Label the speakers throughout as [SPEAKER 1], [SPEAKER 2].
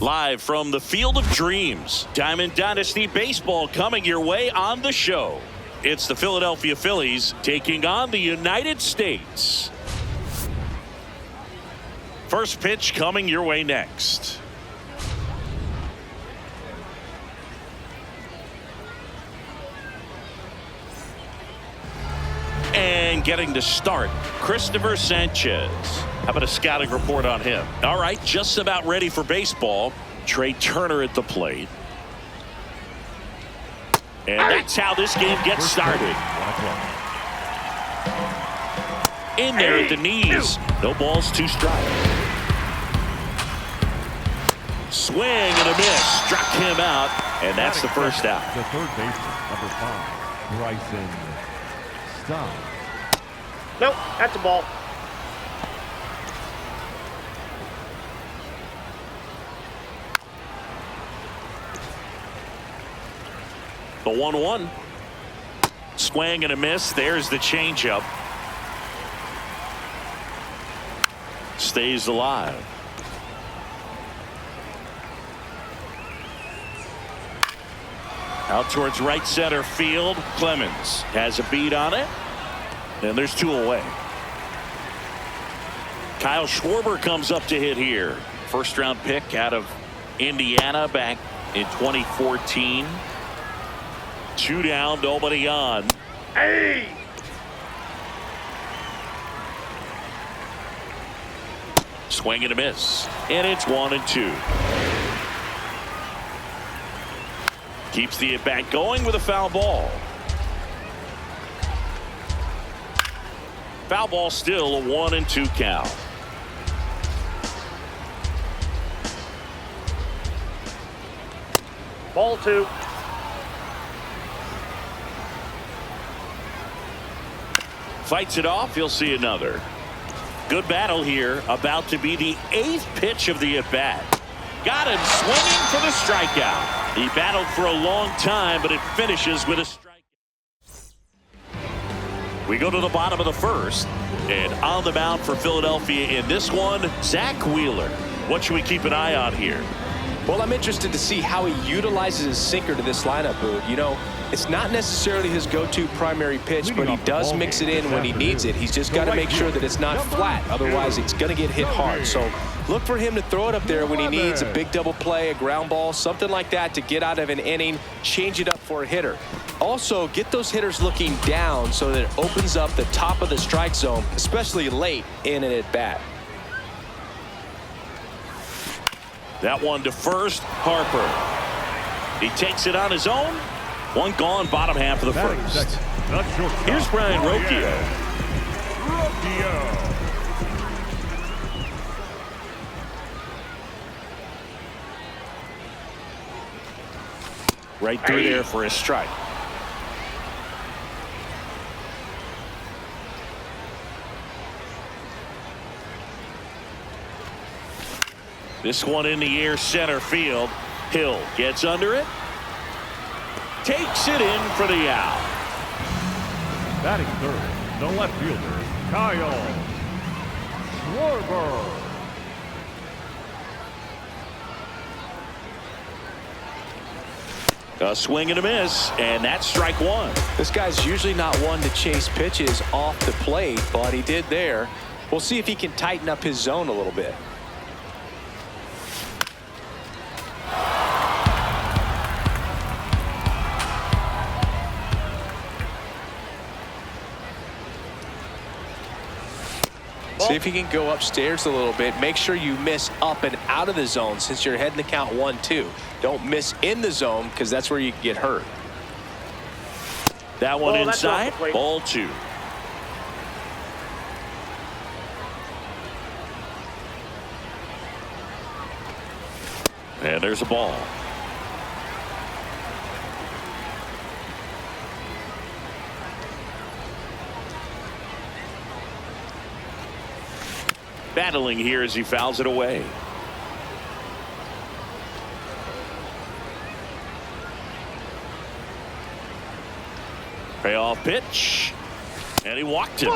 [SPEAKER 1] Live from the Field of Dreams, Diamond Dynasty Baseball coming your way on the show. It's the Philadelphia Phillies taking on the United States. First pitch coming your way next. And getting to start, Christopher Sanchez. How about a scouting report on him? All right, just about ready for baseball. Trey Turner at the plate. And that's how this game gets started. In there at the knees. No balls, 2 strikes. Swing and a miss. Struck him out. And that's the first out.
[SPEAKER 2] The third baseman, number 5, Bryson. Stop.
[SPEAKER 3] Nope, that's a ball.
[SPEAKER 1] The 1-1. Swing and a miss. There's the changeup. Stays alive. Out towards right center field. Clemens has a beat on it. And there's 2 away. Kyle Schwarber comes up to hit here. First round pick out of Indiana back in 2014. 2 down, nobody on.
[SPEAKER 3] Hey!
[SPEAKER 1] Swing and a miss. And it's 1-2. Keeps the at-bat going with a foul ball. Foul ball, still a 1-2 count.
[SPEAKER 3] Ball 2.
[SPEAKER 1] Fights it off. He'll see another. Good battle here. About to be the 8th pitch of the at-bat. Got him swinging for the strikeout. He battled for a long time, but it finishes with a strikeout. We go to the bottom of the first, and on the mound for Philadelphia in this one, Zach Wheeler. What should we keep an eye on here?
[SPEAKER 4] Well, I'm interested to see how he utilizes his sinker to this lineup, Boog. You know, it's not necessarily his go-to primary pitch, but he does mix it in when he needs it. He's just got to make sure that it's not flat. Otherwise, it's going to get hit hard. So look for him to throw it up there when he needs a big double play, a ground ball, something like that to get out of an inning, change it up for a hitter. Also, get those hitters looking down so that it opens up the top of the strike zone, especially late in an at-bat.
[SPEAKER 1] That one to first, Harper. He takes it on his own. 1 gone, bottom half of the first. Here's Brian Rocchio. Right through there for a strike. This one in the air, center field. Hill gets under it. Takes it in for the out.
[SPEAKER 2] Batting third, the left fielder, Kyle Schwarber.
[SPEAKER 1] A swing and a miss, and that's strike 1.
[SPEAKER 4] This guy's usually not one to chase pitches off the plate, but he did there. We'll see if he can tighten up his zone a little bit. See if he can go upstairs a little bit. Make sure you miss up and out of the zone since you're heading to count 1-2. Don't miss in the zone because that's where you can get hurt.
[SPEAKER 1] That one inside. Ball 2. And there's a ball. Battling here as he fouls it away. Payoff pitch. And he walked him.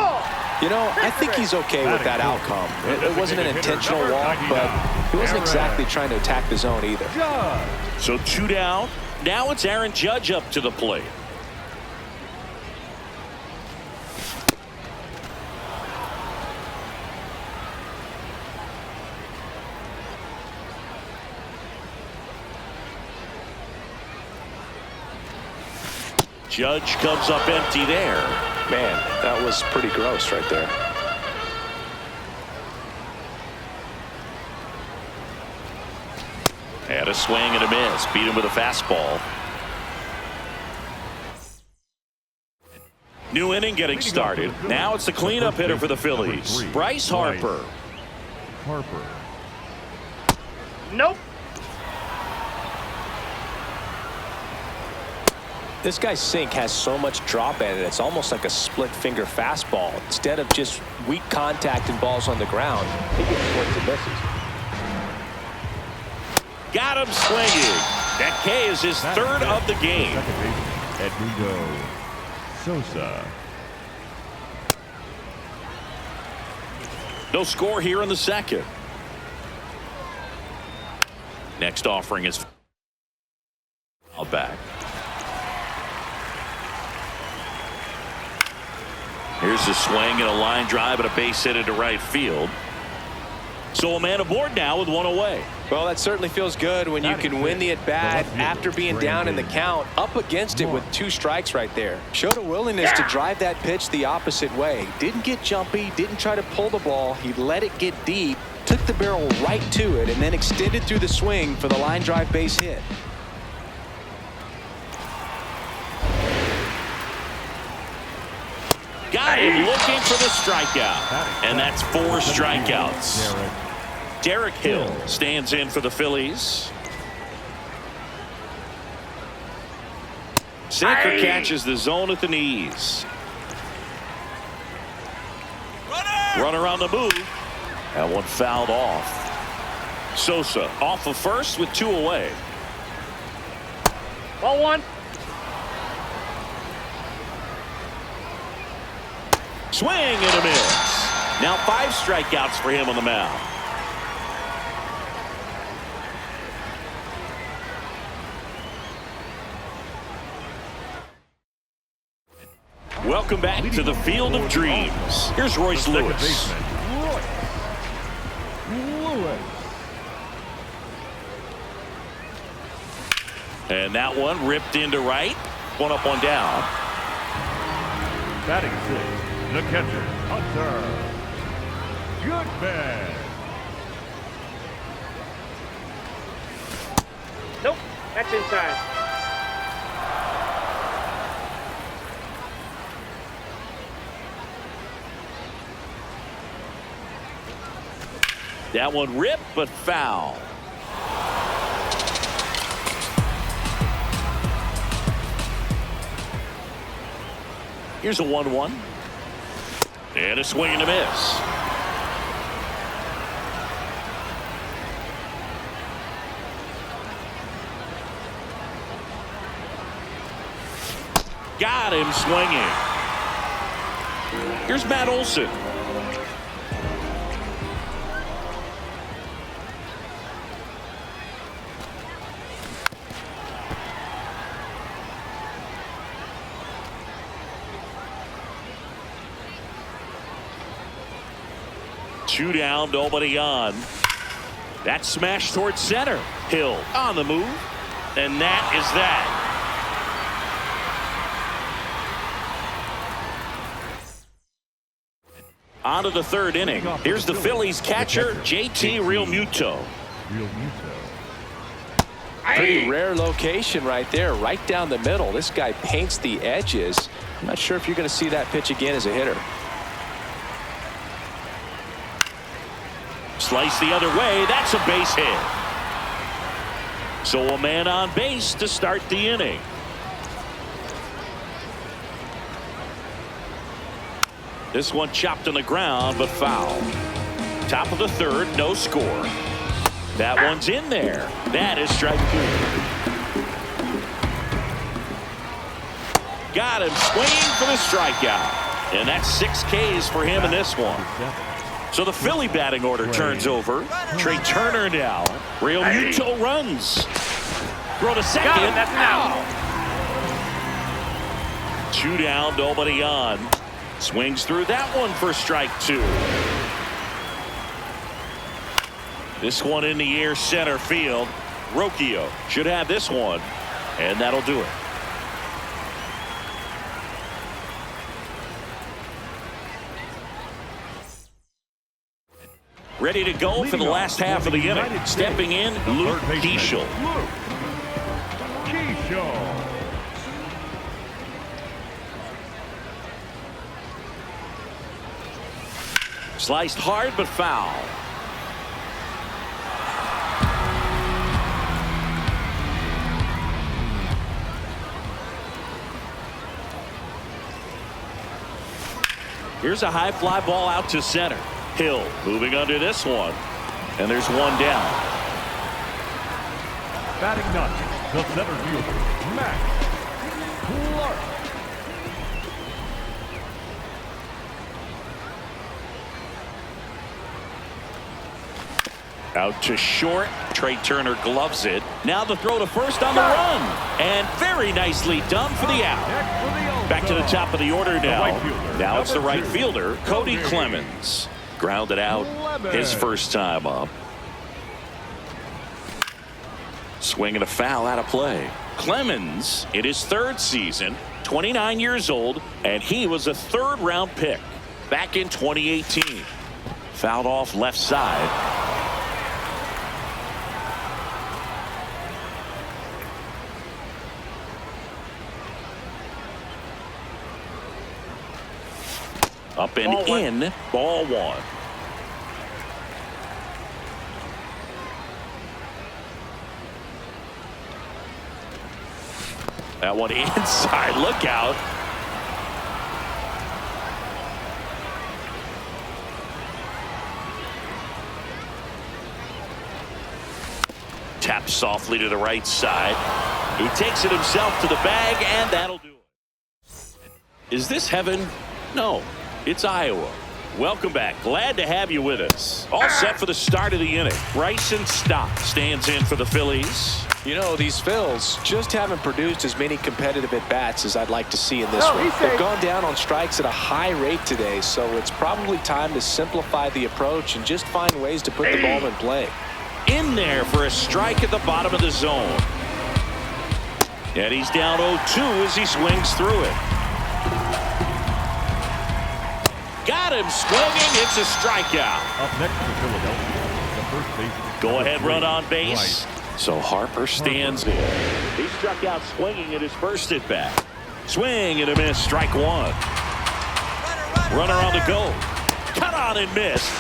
[SPEAKER 4] You know, I think he's okay with that outcome. It wasn't an intentional walk, but he wasn't exactly trying to attack the zone either.
[SPEAKER 1] So 2 down. Now it's Aaron Judge up to the plate. Judge comes up empty there.
[SPEAKER 4] Man, that was pretty gross right there.
[SPEAKER 1] Had a swing and a miss. Beat him with a fastball. New inning getting started. Now it's the cleanup hitter for the Phillies, Bryce Harper.
[SPEAKER 3] Nope.
[SPEAKER 4] This guy's sink has so much drop in it, it's almost like a split finger fastball. Instead of just weak contact and balls on the ground, he gets swings and misses.
[SPEAKER 1] Got him swinging. That K is his third of the game.
[SPEAKER 2] Edmundo Sosa.
[SPEAKER 1] No score here in the second. Next offering is back. Here's the swing and a line drive and a base hit into right field. So a man aboard now with one away.
[SPEAKER 4] Well, that certainly feels good when you can win the at-bat after being down in the count, up against it with 2 strikes right there. Showed a willingness to drive that pitch the opposite way. Didn't get jumpy, didn't try to pull the ball. He let it get deep, took the barrel right to it, and then extended through the swing for the line drive base hit.
[SPEAKER 1] Got him looking for the strikeout. And that's 4 strikeouts. Derek Hill stands in for the Phillies. Sinker catches the zone at the knees. Runner on the move. That one fouled off. Sosa off of first with 2 away.
[SPEAKER 3] Ball 1.
[SPEAKER 1] Swing and a miss. Now 5 strikeouts for him on the mound. Welcome back to the Field of Dreams. Here's Royce Lewis. And that one ripped into right. 1 up, 1 down.
[SPEAKER 2] Batting 6, the catcher, Hunter Goodman.
[SPEAKER 3] Nope. That's inside.
[SPEAKER 1] That one ripped, but foul. Here's a 1-1. And a swing and a miss. Got him swinging. Here's Matt Olson. Two down, nobody on. That smash towards center. Hill on the move. And that is that. On to the 3rd inning. Here's the Phillies catcher, JT Realmuto.
[SPEAKER 4] Pretty rare location right there, right down the middle. This guy paints the edges. I'm not sure if you're going to see that pitch again as a hitter.
[SPEAKER 1] Slice the other way. That's a base hit. So a man on base to start the inning. This one chopped on the ground, but foul. Top of the 3rd, no score. That one's in there. That is strike 3. Got him swinging for the strikeout. And that's 6 Ks for him in this one. So the Philly batting order turns over. Trey Turner now. Real Muto runs. Throw to second.
[SPEAKER 3] Got him. That's an out.
[SPEAKER 1] 2 down, nobody on. Swings through that one for strike 2. This one in the air, center field. Rocchio should have this one, and that'll do it. Ready to go for the last half of the inning. Stepping in, Luke Keeschel. Sliced hard but foul. Here's a high fly ball out to center. Hill moving under this one. And there's one down.
[SPEAKER 2] Batting ninth, the center fielder, Max Clark.
[SPEAKER 1] Out to short. Trey Turner gloves it. Now the throw to first on the run. And very nicely done for the out. Back to the top of the order now. Now it's the right fielder, Cody Clemens. Grounded out his first time up. Swinging a foul out of play. Clemens in his 3rd season, 29 years old, and he was a 3rd-round pick back in 2018. Fouled off left side. Up and in, ball 1. That one inside, look out. Taps softly to the right side. He takes it himself to the bag, and that'll do it. Is this heaven? No. It's Iowa. Welcome back. Glad to have you with us. All set for the start of the inning. Bryson Stott stands in for the Phillies.
[SPEAKER 4] You know, these Phils just haven't produced as many competitive at-bats as I'd like to see in this one. They've gone down on strikes at a high rate today, so it's probably time to simplify the approach and just find ways to put the ball in play.
[SPEAKER 1] In there for a strike at the bottom of the zone. And he's down 0-2 as he swings through it. Got him swinging. It's a strikeout.
[SPEAKER 2] Up next for Philadelphia, the first baseman.
[SPEAKER 1] Go ahead, run on base. So Harper stands in. He struck out swinging at his first at bat. Swing and a miss. Strike 1. Runner on the go. Cut on and missed.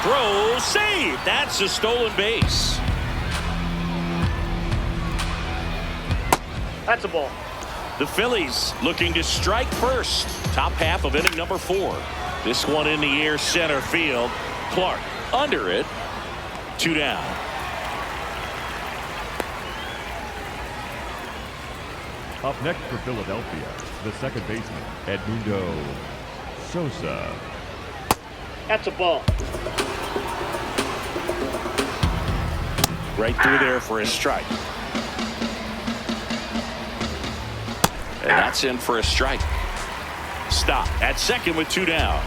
[SPEAKER 1] Throw saved. That's a stolen base.
[SPEAKER 3] That's a ball.
[SPEAKER 1] The Phillies looking to strike first. Top half of inning number 4. This one in the air, center field. Clark under it. 2 down.
[SPEAKER 2] Up next for Philadelphia, the second baseman, Edmundo Sosa.
[SPEAKER 3] That's a ball.
[SPEAKER 1] Right through there for a strike. And that's in for a strike. Stop at second with 2 down.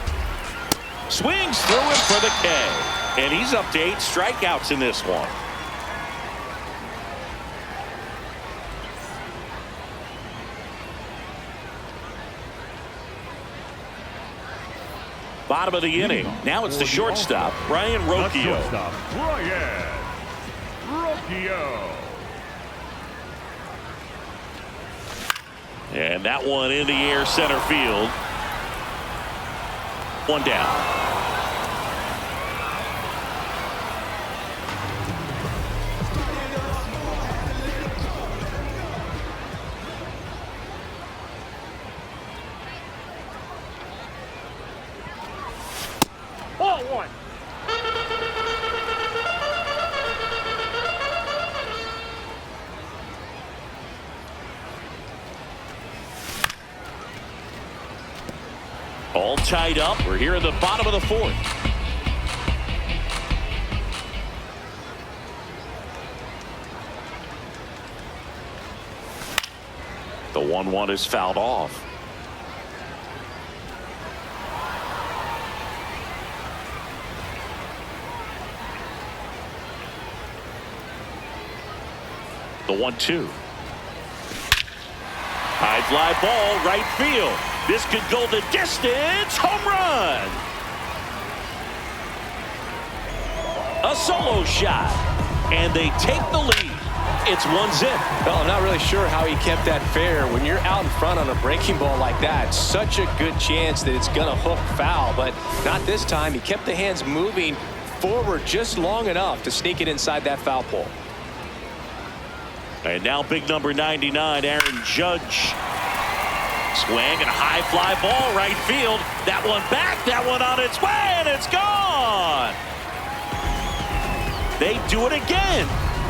[SPEAKER 1] Swings through it for the K. And he's up to 8 strikeouts in this one. Bottom of the inning. Now it's the shortstop, Ryan Rocchio.
[SPEAKER 2] Ryan Rocchio.
[SPEAKER 1] And that one in the air, center field. 1 down.
[SPEAKER 3] Ball 1.
[SPEAKER 1] All tied up. We're here in the bottom of the fourth. The 1-1 is fouled off. The 1-2. High fly ball, right field. This could go the distance. Home run. A solo shot. And they take the lead. It's 1-0.
[SPEAKER 4] Well, I'm not really sure how he kept that fair. When you're out in front on a breaking ball like that, such a good chance that it's going to hook foul. But not this time. He kept the hands moving forward just long enough to sneak it inside that foul pole.
[SPEAKER 1] And now big number 99, Aaron Judge. Swing and a high fly ball, right field. That one back, that one on its way, and it's gone. They do it again.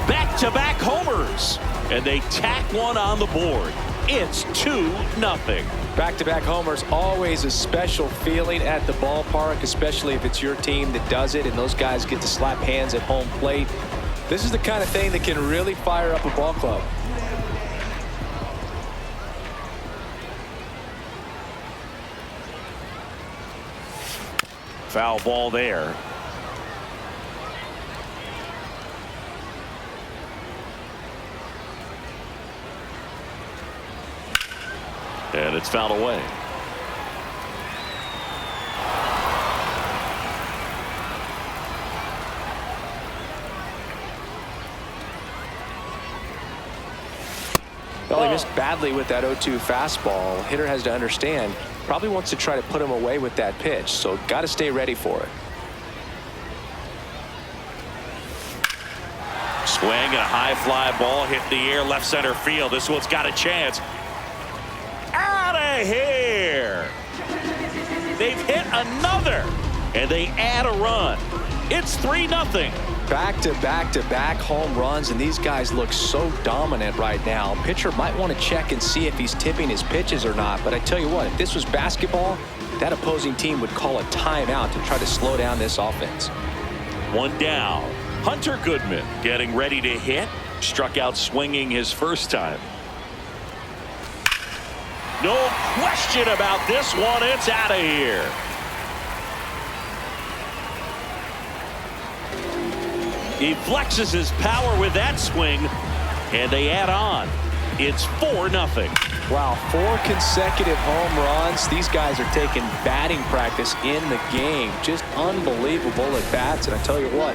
[SPEAKER 1] Back-to-back homers. And they tack one on the board. It's 2-0.
[SPEAKER 4] Back-to-back homers, always a special feeling at the ballpark, especially if it's your team that does it and those guys get to slap hands at home plate. This is the kind of thing that can really fire up a ball club.
[SPEAKER 1] Foul ball there. And it's fouled away.
[SPEAKER 4] Well, he missed badly with that 0-2 fastball. Hitter has to understand, probably wants to try to put him away with that pitch, so got to stay ready for it.
[SPEAKER 1] Swing and a high fly ball hit the air, left center field. This one's got a chance. Out of here. They've hit another, and they add a run. It's 3-0.
[SPEAKER 4] Back-to-back-to-back home runs, and these guys look so dominant right now. Pitcher might want to check and see if he's tipping his pitches or not, but I tell you what, if this was basketball, that opposing team would call a timeout to try to slow down this offense.
[SPEAKER 1] One down. Hunter Goodman getting ready to hit. Struck out swinging his first time. No question about this one. It's out of here. He flexes his power with that swing, and they add on. It's 4-0.
[SPEAKER 4] Wow, 4 consecutive home runs. These guys are taking batting practice in the game. Just unbelievable at bats. And I tell you what,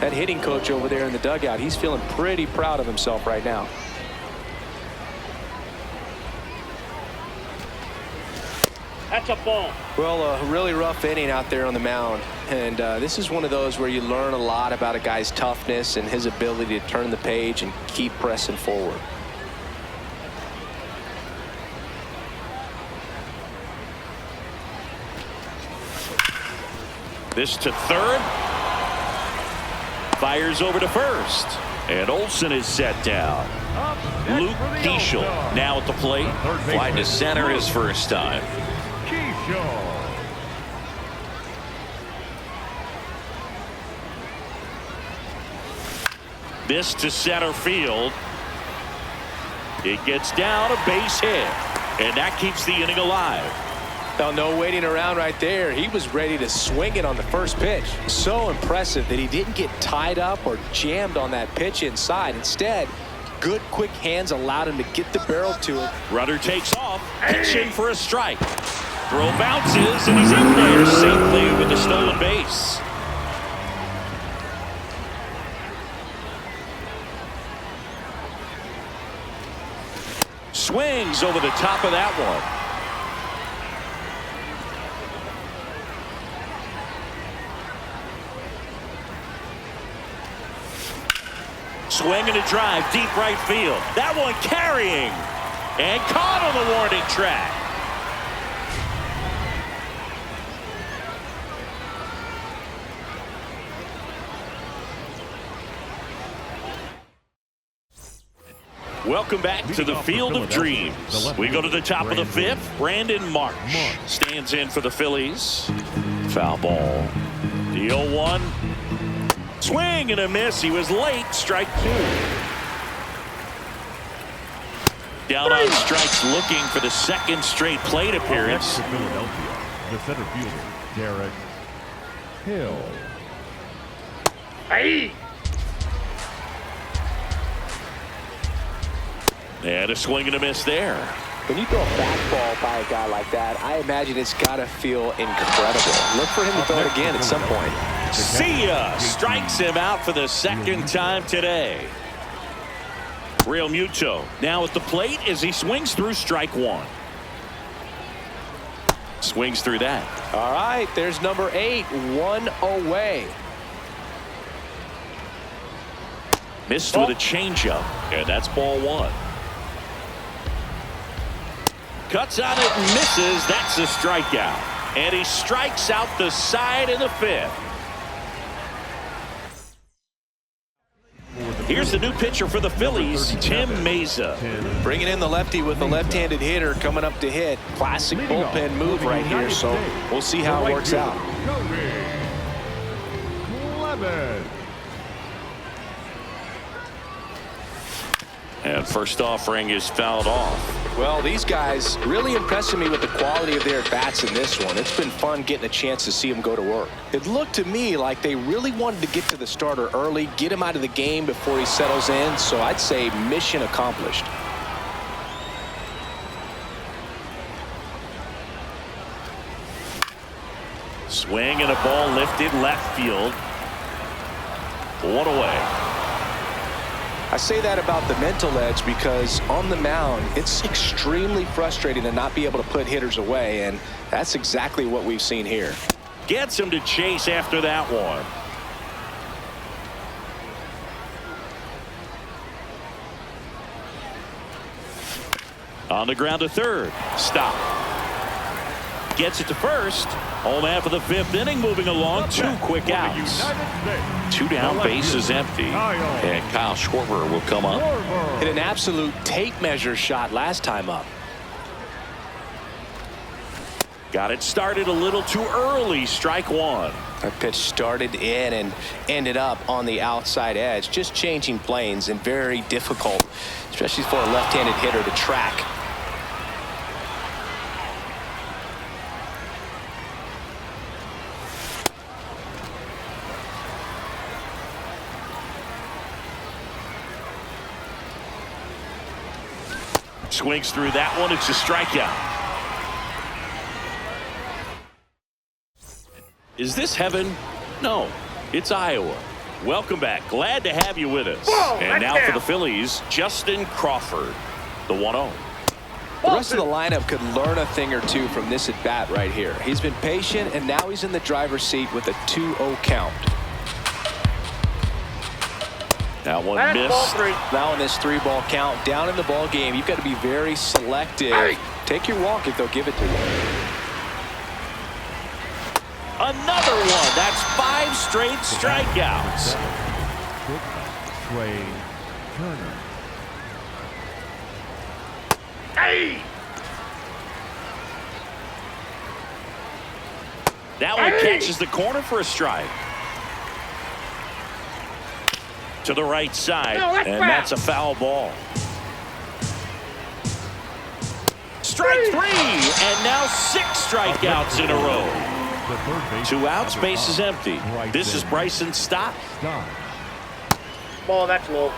[SPEAKER 4] that hitting coach over there in the dugout, he's feeling pretty proud of himself right now.
[SPEAKER 3] That's a ball.
[SPEAKER 4] Well, a really rough inning out there on the mound. And this is one of those where you learn a lot about a guy's toughness and his ability to turn the page and keep pressing forward.
[SPEAKER 1] This to third. Fires over to first. And Olsen is set down. Luke Keeschel now at the plate. Flying to center his first time. This to center field. It gets down, a base hit. And that keeps the inning alive.
[SPEAKER 4] Now, no waiting around right there. He was ready to swing it on the first pitch. So impressive that he didn't get tied up or jammed on that pitch inside. Instead, good quick hands allowed him to get the barrel to it.
[SPEAKER 1] Runner takes off, pitching for a strike. Throw bounces, and he's in there safely with the stolen base. Swings over the top of that one. Swing and a drive, deep right field. That one carrying and caught on the warning track. Welcome back to the Field of Dreams. We go to the top of the fifth. Brandon March stands in for the Phillies. Foul ball. The 0-1. Swing and a miss. He was late. Strike two. Down on strikes, looking for the second straight plate appearance.
[SPEAKER 2] For Philadelphia, the center fielder, Derek Hill.
[SPEAKER 3] Hey!
[SPEAKER 1] And a swing and a miss there.
[SPEAKER 4] When you throw a fastball by a guy like that, I imagine it's got to feel incredible. Look for him to throw it again at some point.
[SPEAKER 1] See ya! Strikes him out for the second time today. Real Muto now at the plate as he swings through strike one. Swings through that.
[SPEAKER 4] All right, there's number 8, 1 away.
[SPEAKER 1] Missed with a changeup, and that's ball one. Cuts on it and misses. That's a strikeout. And he strikes out the side in the fifth. Here's the new pitcher for the Phillies, Tim Meza.
[SPEAKER 4] Bringing in the lefty with the left-handed hitter coming up to hit. Classic bullpen move right here, so we'll see how it works out.
[SPEAKER 1] And first offering is fouled off.
[SPEAKER 4] Well, these guys really impressing me with the quality of their bats in this one. It's been fun getting a chance to see them go to work. It looked to me like they really wanted to get to the starter early, get him out of the game before he settles in, so I'd say mission accomplished.
[SPEAKER 1] Swing and a ball lifted left field. 1 away.
[SPEAKER 4] I say that about the mental edge because on the mound, it's extremely frustrating to not be able to put hitters away, and that's exactly what we've seen here.
[SPEAKER 1] Gets him to chase after that one. On the ground to third. Stop. Gets it to first. Home half of the fifth inning, moving along. 2 quick outs. 2 down, base is empty. And Kyle Schwarber will come up.
[SPEAKER 4] Hit an absolute tape measure shot last time up.
[SPEAKER 1] Got it started a little too early. Strike one.
[SPEAKER 4] That pitch started in and ended up on the outside edge. Just changing planes and very difficult, especially for a left-handed hitter to track.
[SPEAKER 1] Swings through that one. It's a strikeout. Is this heaven? No, it's Iowa. Welcome back. Glad to have you with us.
[SPEAKER 3] Whoa,
[SPEAKER 1] and now for the Phillies, Justin Crawford, the 1-0.
[SPEAKER 4] The rest of the lineup could learn a thing or two from this at bat right here. He's been patient, and now he's in the driver's seat with a 2-0 count.
[SPEAKER 1] That one
[SPEAKER 3] That's
[SPEAKER 1] missed.
[SPEAKER 3] ball 3.
[SPEAKER 4] Now in this 3-ball count, down in the ball game, you've got to be very selective.
[SPEAKER 3] Hey.
[SPEAKER 4] Take your walk if they'll give it to you.
[SPEAKER 1] Another one. That's 5 straight strikeouts.
[SPEAKER 2] Trey Turner.
[SPEAKER 3] Hey!
[SPEAKER 1] That one catches the corner for a strike. To the right side,
[SPEAKER 3] No, that's
[SPEAKER 1] and
[SPEAKER 3] foul.
[SPEAKER 1] that's a foul ball. Strike 3, and now 6 strikeouts in a row. 2 outs, base is empty. This is Bryson Stott.
[SPEAKER 3] Ball, that's low.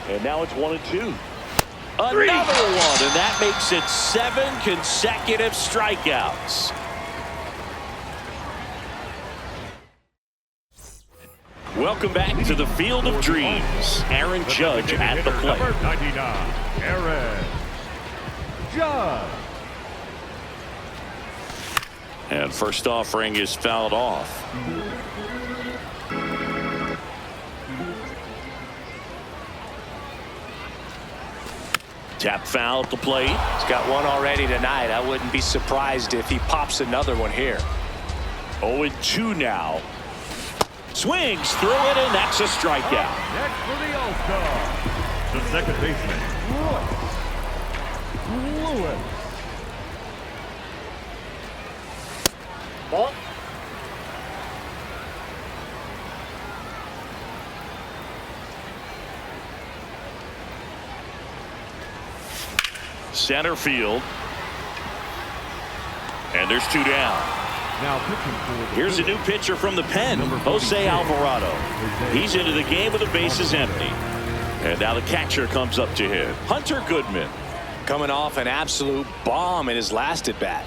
[SPEAKER 1] And now it's 1-2. Another one, and that makes it 7 consecutive strikeouts. Welcome back to the Field of Dreams. Aaron Judge at the plate.
[SPEAKER 2] Number 99, Aaron Judge.
[SPEAKER 1] And first offering is fouled off. Tap foul at the plate.
[SPEAKER 4] He's got one already tonight. I wouldn't be surprised if he pops another one here.
[SPEAKER 1] 0-2 now. Swings through it, and that's a strikeout.
[SPEAKER 2] Next for the All-Star, the second baseman, Lewis.
[SPEAKER 3] Ball.
[SPEAKER 1] Center field. And there's 2 down.
[SPEAKER 2] Now pitching for the
[SPEAKER 1] Here's a new pitcher from the pen, Jose Alvarado. He's into the game with the bases empty. And now the catcher comes up to hit. Hunter Goodman.
[SPEAKER 4] Coming off an absolute bomb in his last at bat.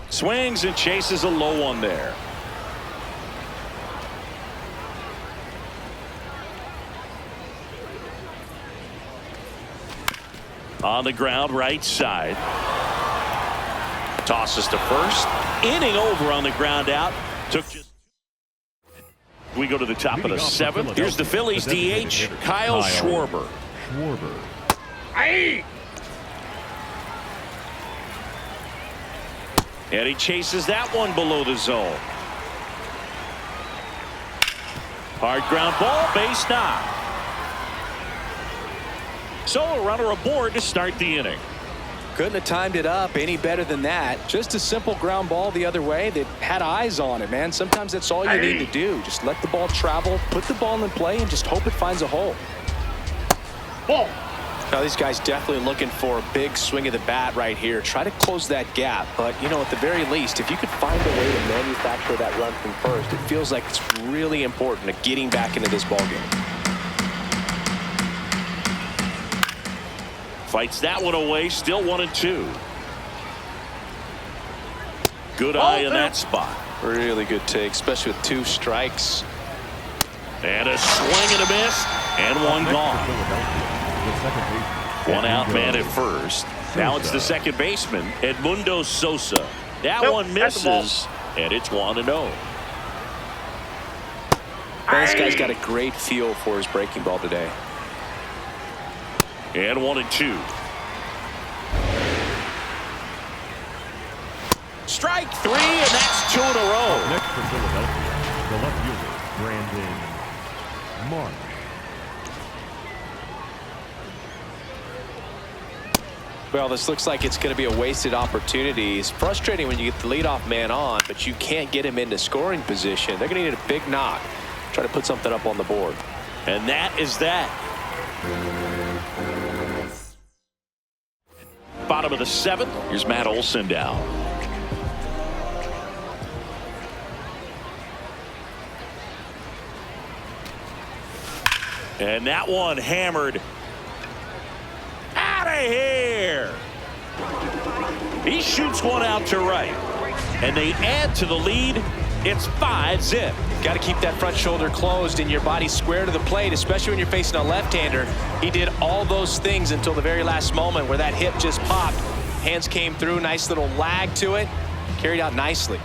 [SPEAKER 1] Swings and chases a low one there. On the ground, right side. Tosses to first. Inning over on the ground out. Took just. We go to the top of the 7th. Here's the Phillies DH, Kyle Schwarber.
[SPEAKER 3] Hey!
[SPEAKER 1] And he chases that one below the zone. Hard ground ball, base knock. So a runner aboard to start the inning.
[SPEAKER 4] Couldn't have timed it up any better than that. Just a simple ground ball the other way. They had eyes on it, man. Sometimes that's all you need to do. Just let the ball travel, put the ball in play, and just hope it finds a hole.
[SPEAKER 3] Ball.
[SPEAKER 4] Now these guys definitely looking for a big swing of the bat right here. Try to close that gap. But, you know, at the very least, if you could find a way to manufacture that run from first, it feels like it's really important to getting back into this ball game.
[SPEAKER 1] Fights that one away, still 1-2. Good eye in that spot.
[SPEAKER 4] Really good take, especially with 2 strikes.
[SPEAKER 1] And a swing and a miss, and one gone. One out man at first. Now it's the second baseman, Edmundo Sosa. That one misses, and it's 1-0.
[SPEAKER 4] This guy's got a great feel for his breaking ball today.
[SPEAKER 1] And 1-2. Strike 3, and that's 2 in a row.
[SPEAKER 2] Next for Philadelphia, the left fielder, Brandon Marsh.
[SPEAKER 4] Well, this looks like it's going to be a wasted opportunity. It's frustrating when you get the leadoff man on, but you can't get him into scoring position. They're going to need a big knock. Try to put something up on the board.
[SPEAKER 1] And that is that. Bottom of the 7th. Here's Matt Olson down. And that one hammered. Out of here. He shoots one out to right. And they add to the lead. It's 5-zip.
[SPEAKER 4] Got to keep that front shoulder closed and your body square to the plate, especially when you're facing a left-hander. He did all those things until the very last moment where that hip just popped. Hands came through, nice little lag to it. Carried out nicely.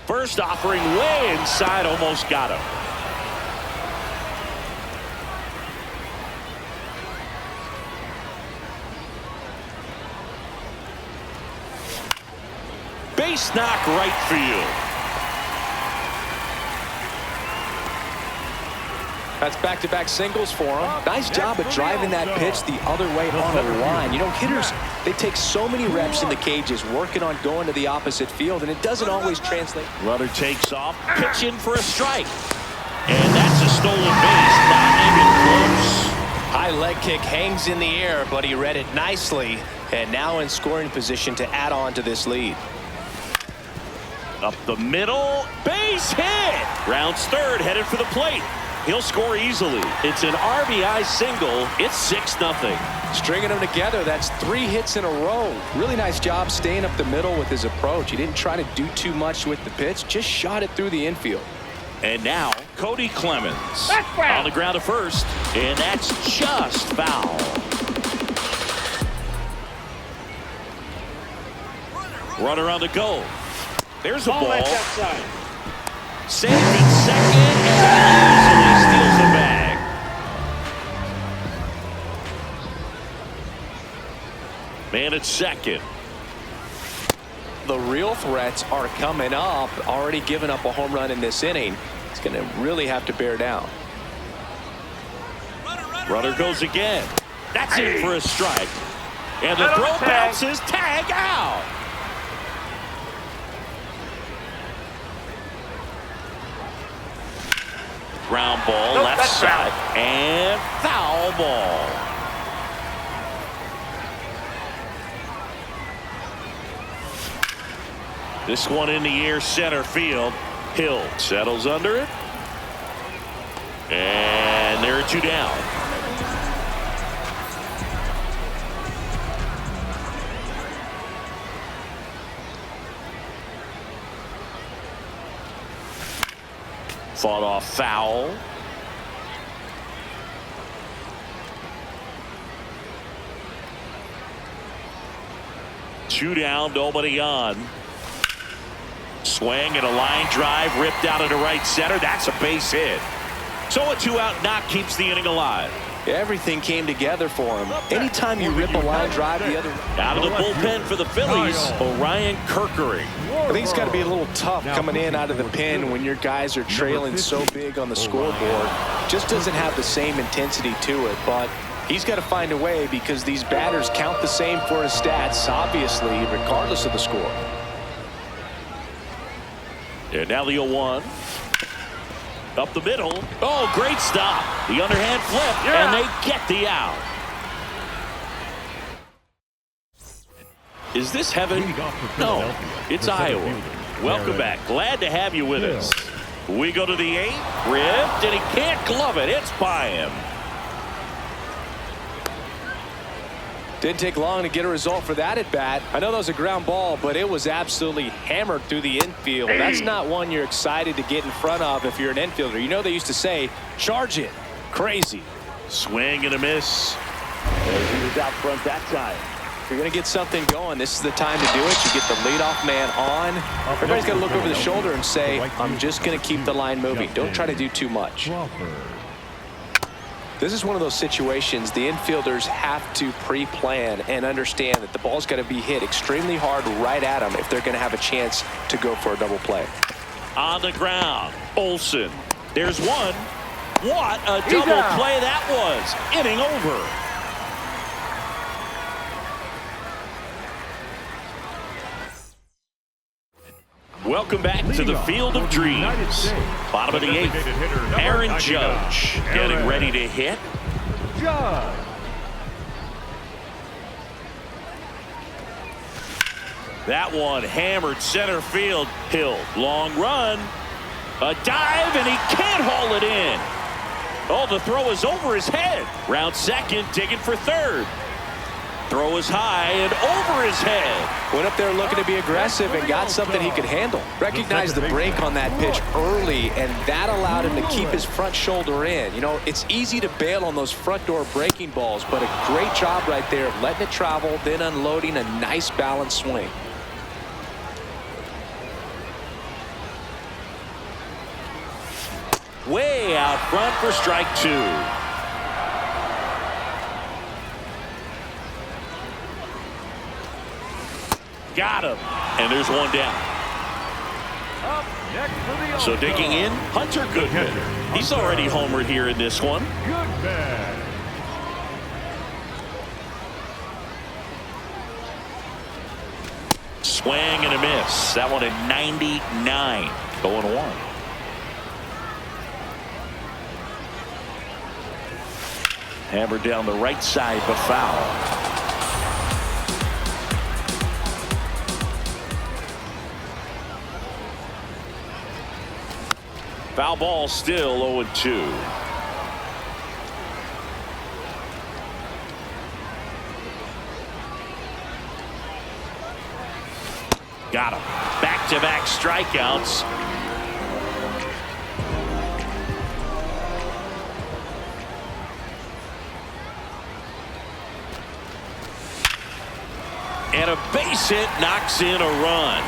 [SPEAKER 1] First offering way inside, almost got him. Base knock right field.
[SPEAKER 4] That's back-to-back singles for him. Nice job of driving that pitch the other way on the line. You know, hitters, they take so many reps in the cages working on going to the opposite field, and it doesn't always translate.
[SPEAKER 1] Runner takes off, pitching for a strike. And that's a stolen base, not even close.
[SPEAKER 4] High leg kick hangs in the air, but he read it nicely, and now in scoring position to add on to this lead.
[SPEAKER 1] Up the middle, base hit. Rounds third, headed for the plate. He'll score easily. It's an RBI single. It's 6-0.
[SPEAKER 4] Stringing them together, that's 3 hits in a row. Really nice job staying up the middle with his approach. He didn't try to do too much with the pitch, just shot it through the infield.
[SPEAKER 1] And now Cody Clemens on the ground to first, and that's just foul. Runner on the go. There's a ball.
[SPEAKER 3] That's outside.
[SPEAKER 1] Saved at second, and he easily steals Man at second.
[SPEAKER 4] The real threats are coming up. Already given up a home run in this inning. He's going to really have to bear down.
[SPEAKER 1] Runner goes again. That's in for a strike. And the throw bounces. Tag out. Ground ball, left side, and foul ball. This one in the air, center field. Hill settles under it. And there are two down. Fought off foul. Two down, nobody on. Swing and a line drive ripped out into right center. That's a base hit. So a 2-out knock keeps the inning alive.
[SPEAKER 4] Everything came together for him. Anytime you rip a line drive the other.
[SPEAKER 1] Out of the bullpen for the Phillies, Orion Kerkering.
[SPEAKER 4] I think it's got to be a little tough coming in out of the pen when your guys are trailing so big on the scoreboard. Just doesn't have the same intensity to it, but he's got to find a way because these batters count the same for his stats, obviously, regardless of the score.
[SPEAKER 1] And now the 0-1. Up the middle. Oh, great stop. The underhand flip, and they get the out. Is this heaven? No, it's Iowa. Welcome back. Glad to have you with us. We go to the 8th. Ripped, and he can't glove it. It's by him.
[SPEAKER 4] Didn't take long to get a result for that at bat. I know that was a ground ball, but it was absolutely hammered through the infield. That's not one you're excited to get in front of if you're an infielder. You know they used to say, charge it. Crazy.
[SPEAKER 1] Swing and a miss. He was out front that time.
[SPEAKER 4] If you're going to get something going, this is the time to do it. You get the leadoff man on. Everybody's got to look over the shoulder and say, I'm just going to keep the line moving. Don't try to do too much. This is one of those situations the infielders have to pre-plan and understand that the ball's got to be hit extremely hard right at them if they're going to have a chance to go for a double play.
[SPEAKER 1] On the ground, Olsen. There's one. What a double play that was. Inning over. Welcome back to the Field of Dreams. Bottom of the 8th. Aaron Judge getting ready to hit. That one hammered center field. Hill, long run. A dive, and he can't haul it in. Oh, the throw is over his head. Round second, digging for third. Throw is high and over his head.
[SPEAKER 4] Went up there looking to be aggressive and got something he could handle. Recognized the break on that pitch early, and that allowed him to keep his front shoulder in. You know, it's easy to bail on those front door breaking balls, but a great job right there of letting it travel, then unloading a nice balanced swing.
[SPEAKER 1] Way out front for strike 2. Got him. And there's one down. So digging in, Hunter Goodman. He's already homered here in this one. Swing and a miss. That one at 99. Going 1. Hammered down the right side, but foul. Foul ball, still 0-2. Got him. Back-to-back strikeouts. And a base hit knocks in a run.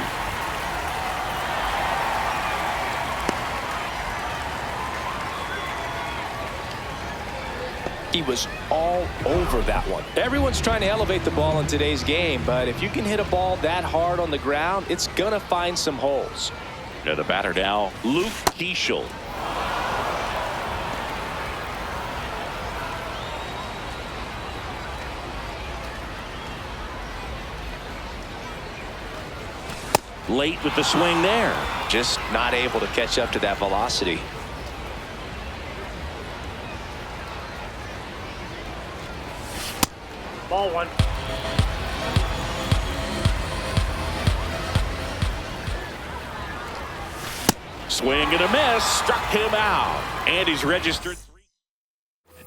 [SPEAKER 4] He was all over that one. Everyone's trying to elevate the ball in today's game, but if you can hit a ball that hard on the ground, it's going to find some holes.
[SPEAKER 1] Yeah, the batter now, Luke Keeschel. Late with the swing there.
[SPEAKER 4] Just not able to catch up to that velocity.
[SPEAKER 3] Ball one.
[SPEAKER 1] Swing and a miss. Struck him out. And he's registered 3.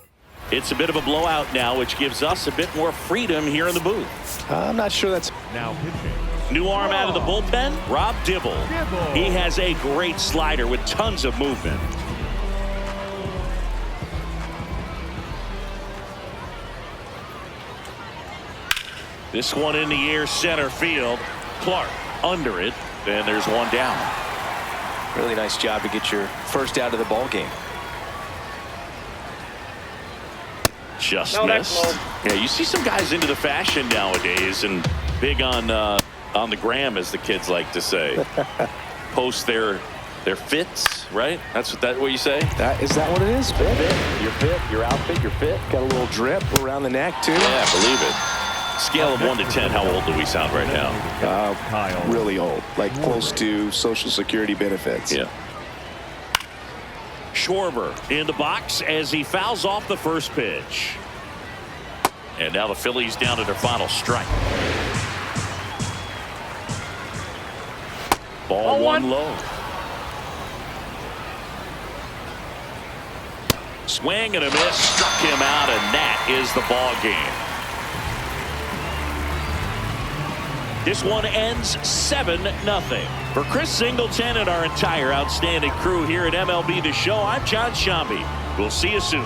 [SPEAKER 1] It's a bit of a blowout now, which gives us a bit more freedom here in the booth.
[SPEAKER 4] I'm not sure that's...
[SPEAKER 2] Now pitching.
[SPEAKER 1] New arm out of the bullpen, Rob Dibble. He has a great slider with tons of movement. This one in the air, center field. Clark under it, and there's one down.
[SPEAKER 4] Really nice job to get your first out of the ball game.
[SPEAKER 1] Just
[SPEAKER 3] No, that's
[SPEAKER 1] missed.
[SPEAKER 3] low.
[SPEAKER 1] Yeah, you see some guys into the fashion nowadays, and big on the gram, as the kids like to say. Post their fits, right? That's what you say?
[SPEAKER 4] Is that what it is? Fit? Your fit, your outfit, your fit. Got a little drip around the neck, too.
[SPEAKER 1] Yeah, believe it. Scale of 1 to 10, how old do we sound right now?
[SPEAKER 2] Kyle.
[SPEAKER 5] Really old, like close to Social Security benefits.
[SPEAKER 1] Yeah. Schwarber in the box as he fouls off the first pitch. And now the Phillies down to their final strike. Ball one low. Swing and a miss, struck him out, and that is the ball game. This one ends 7-0. For Chris Singleton and our entire outstanding crew here at MLB The Show, I'm John Shambi. We'll see you soon.